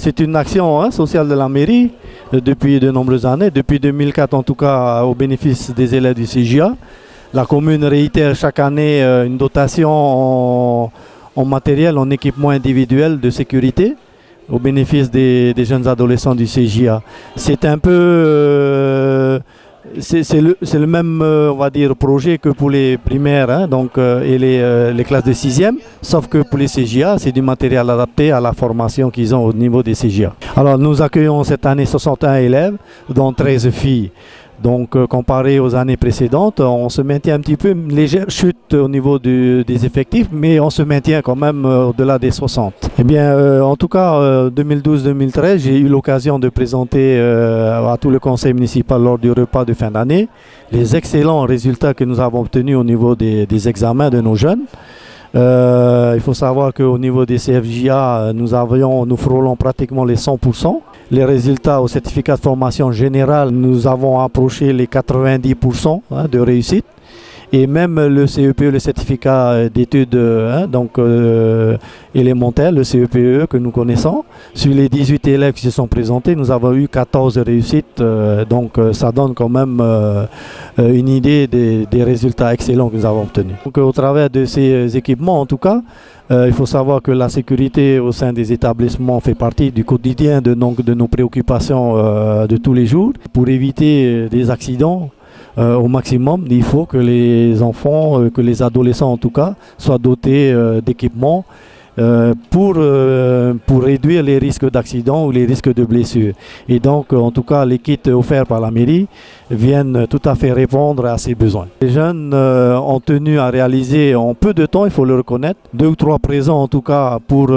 C'est une action sociale de la mairie depuis de nombreuses années, depuis 2004 en tout cas, au bénéfice des élèves du CJA. La commune réitère chaque année une dotation en matériel, en équipement individuel de sécurité au bénéfice des jeunes adolescents du CJA. C'est un peu... c'est le même on va dire, projet que pour les primaires et les classes de 6e, sauf que pour les CJA, c'est du matériel adapté à la formation qu'ils ont au niveau des CJA. Alors nous accueillons cette année 61 élèves, dont 13 filles. Donc comparé aux années précédentes, on se maintient un petit peu, une légère chute au niveau des effectifs, mais on se maintient quand même au-delà des 60. Eh bien, en tout cas, 2012-2013, j'ai eu l'occasion de présenter à tout le conseil municipal lors du repas de fin d'année les excellents résultats que nous avons obtenus au niveau des examens de nos jeunes. Il faut savoir qu'au niveau des CFJA, nous frôlons pratiquement les 100%. Les résultats au certificat de formation générale, nous avons approché les 90% de réussite. Et même le CEPE, le certificat d'études élémentaires, le CEPE que nous connaissons, sur les 18 élèves qui se sont présentés, nous avons eu 14 réussites. Donc ça donne quand même une idée des résultats excellents que nous avons obtenus. Donc au travers de ces équipements, en tout cas, il faut savoir que la sécurité au sein des établissements fait partie du quotidien de nos préoccupations de tous les jours. Pour éviter des accidents, au maximum, il faut que les enfants, que les adolescents en tout cas, soient dotés d'équipements pour réduire les risques d'accident ou les risques de blessures. Et donc, en tout cas, les kits offerts par la mairie viennent tout à fait répondre à ces besoins. Les jeunes ont tenu à réaliser en peu de temps, il faut le reconnaître, 2 ou 3 présents en tout cas pour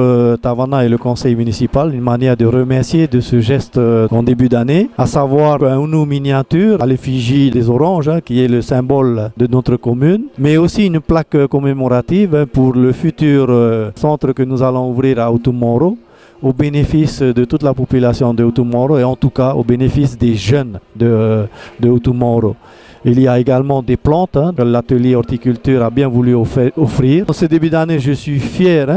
Tavana et le conseil municipal, une manière de remercier de ce geste en début d'année, à savoir un Uno miniature à l'effigie des oranges, qui est le symbole de notre commune, mais aussi une plaque commémorative pour le futur centre que nous allons ouvrir à Utumoro, au bénéfice de toute la population de Utumoro et en tout cas au bénéfice des jeunes de Utumoro. Il y a également des plantes que l'atelier horticulture a bien voulu offrir. En ce début d'année, je suis fier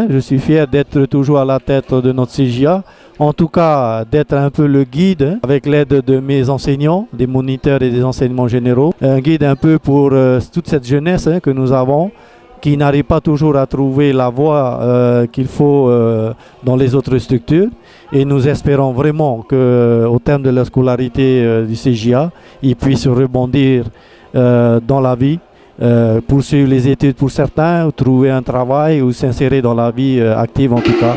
d'être toujours à la tête de notre CJA. En tout cas, d'être un peu le guide avec l'aide de mes enseignants, des moniteurs et des enseignements généraux. Un guide un peu pour toute cette jeunesse que nous avons, qui n'arrive pas toujours à trouver la voie qu'il faut dans les autres structures. Et nous espérons vraiment qu'au terme de la scolarité du CJA, ils puissent rebondir dans la vie, poursuivre les études pour certains, ou trouver un travail ou s'insérer dans la vie active en tout cas.